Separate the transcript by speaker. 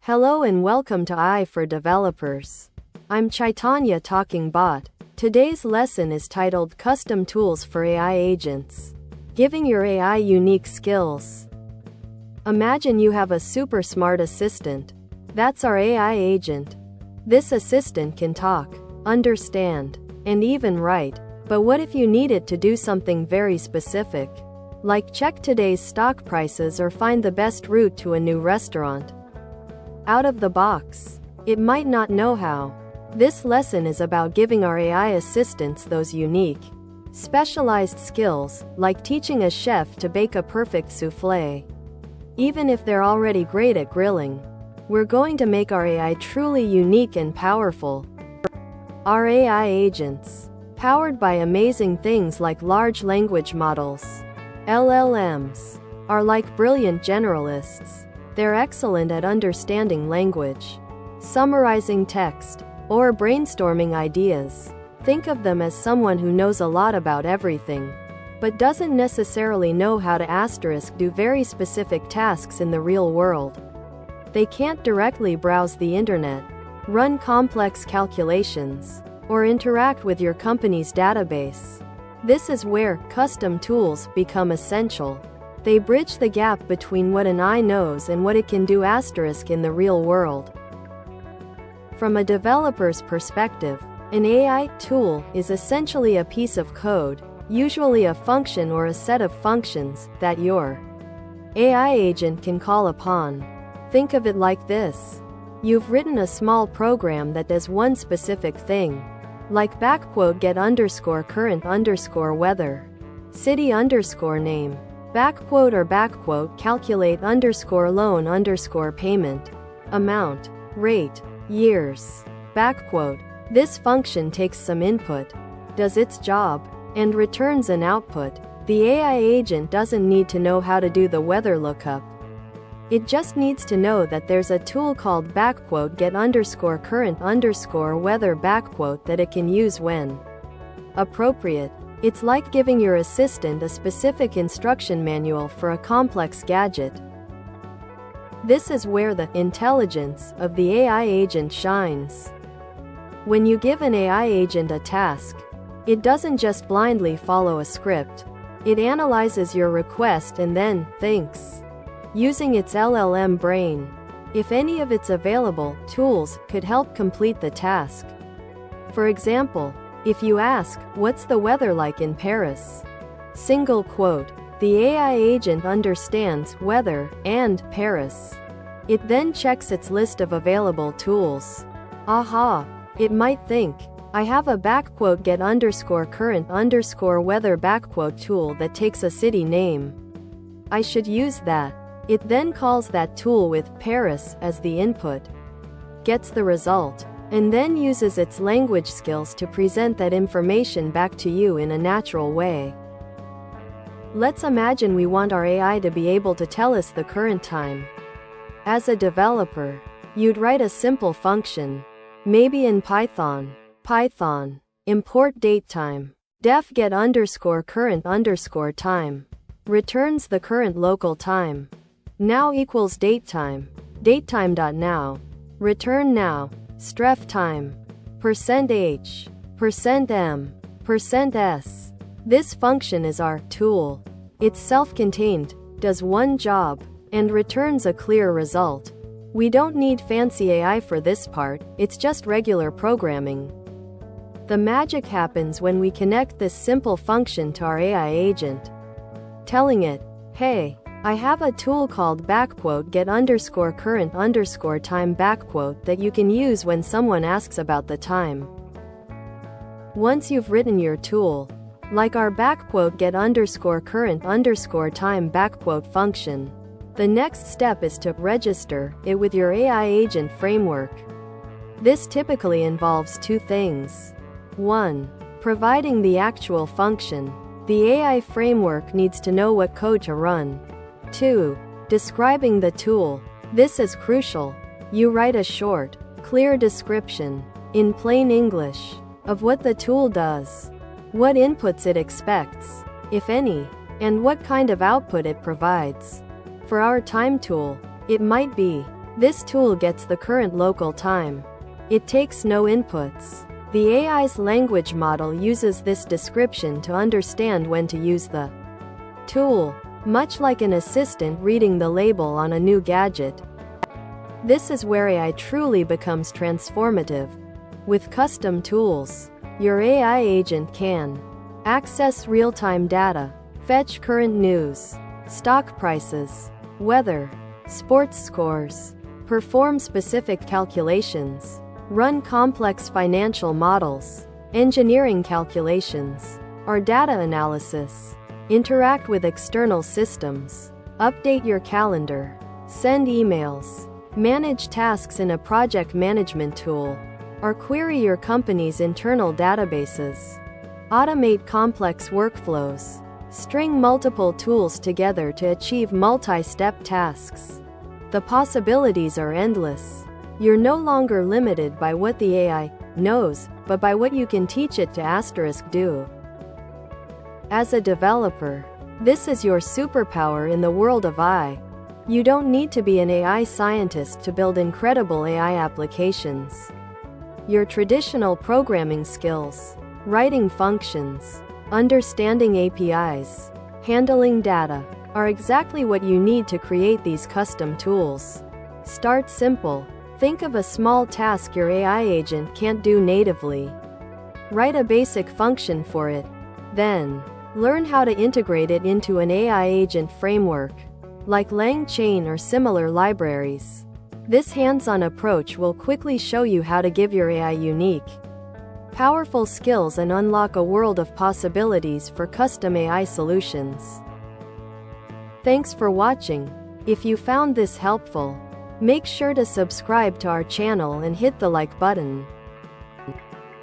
Speaker 1: Hello and welcome to AI for Developers. I'm Chaitanya talking bot. Today's lesson is titled Custom Tools for AI Agents. Giving your AI unique skills. Imagine you have a super smart assistant. That's our AI agent. This assistant can talk, understand, and even write. But what if you need it to do something very specific? Like check today's stock prices or find the best route to a new restaurant. Out of the box. It might not know how. This lesson is about giving our AI assistants those unique, specialized skills, like teaching a chef to bake a perfect souffle. Even if they're already great at grilling, we're going to make our AI truly unique and powerful. Our AI agents, powered by amazing things like large language models, LLMs, are like brilliant generalists. They're excellent at understanding language, summarizing text, or brainstorming ideas. Think of them as someone who knows a lot about everything, but doesn't necessarily know how to do very specific tasks in the real world. They can't directly browse the internet, run complex calculations, or interact with your company's database. This is where custom tools become essential. They bridge the gap between what an AI knows and what it can do in the real world. From a developer's perspective, an AI tool is essentially a piece of code, usually a function or a set of functions, that your AI agent can call upon. Think of it like this. You've written a small program that does one specific thing, like get current weather, city name, calculate loan payment, amount, rate, years, This function takes some input, does its job, and returns an output. The AI agent doesn't need to know how to do the weather lookup. It just needs to know that there's a tool called get current weather that it can use when appropriate. It's like giving your assistant a specific instruction manual for a complex gadget. This is where the intelligence of the AI agent shines. When you give an AI agent a task, it doesn't just blindly follow a script. It analyzes your request and then thinks, using its LLM brain. If any of its available tools could help complete the task. For example, if you ask, what's the weather like in Paris? The AI agent understands weather and Paris. It then checks its list of available tools. Aha! It might think, I have a get current weather tool that takes a city name. I should use that. It then calls that tool with Paris as the input, gets the result, and then uses its language skills to present that information back to you in a natural way. Let's imagine we want our AI to be able to tell us the current time. As a developer, you'd write a simple function, maybe in Python, import datetime, def get current time, returns the current local time, now equals datetime.now, return now, stref time, %h, %m, %s. This function is our tool. It's self-contained, does one job, and returns a clear result. We don't need fancy AI for this part, it's just regular programming. The magic happens when we connect this simple function to our AI agent, telling it, hey, I have a tool called get current time that you can use when someone asks about the time. Once you've written your tool, like our get current time function, the next step is to register it with your AI agent framework. This typically involves two things. 1. Providing the actual function. The AI framework needs to know what code to run. 2. Describing the tool. This is crucial. You write a short, clear description, in plain English, of what the tool does, what inputs it expects, if any, and what kind of output it provides. For our time tool, it might be This tool gets the current local time. It takes no inputs. The AI's language model uses this description to understand when to use the tool, much like an assistant reading the label on a new gadget. This is where AI truly becomes transformative. With custom tools, your AI agent can access real-time data, fetch current news, stock prices, weather, sports scores, perform specific calculations, run complex financial models, engineering calculations, or data analysis, interact with external systems, update your calendar, send emails, manage tasks in a project management tool, or query your company's internal databases. Automate complex workflows. String multiple tools together to achieve multi-step tasks. The possibilities are endless. You're no longer limited by what the AI knows, but by what you can teach it to do. As a developer, this is your superpower in the world of AI. You don't need to be an AI scientist to build incredible AI applications. Your traditional programming skills, writing functions, understanding APIs, handling data, are exactly what you need to create these custom tools. Start simple. Think of a small task your AI agent can't do natively. Write a basic function for it. Then, learn how to integrate it into an AI agent framework, like LangChain or similar libraries. This hands-on approach will quickly show you how to give your AI unique, powerful skills and unlock a world of possibilities for custom AI solutions. Thanks for watching. If you found this helpful, make sure to subscribe to our channel and hit the like button.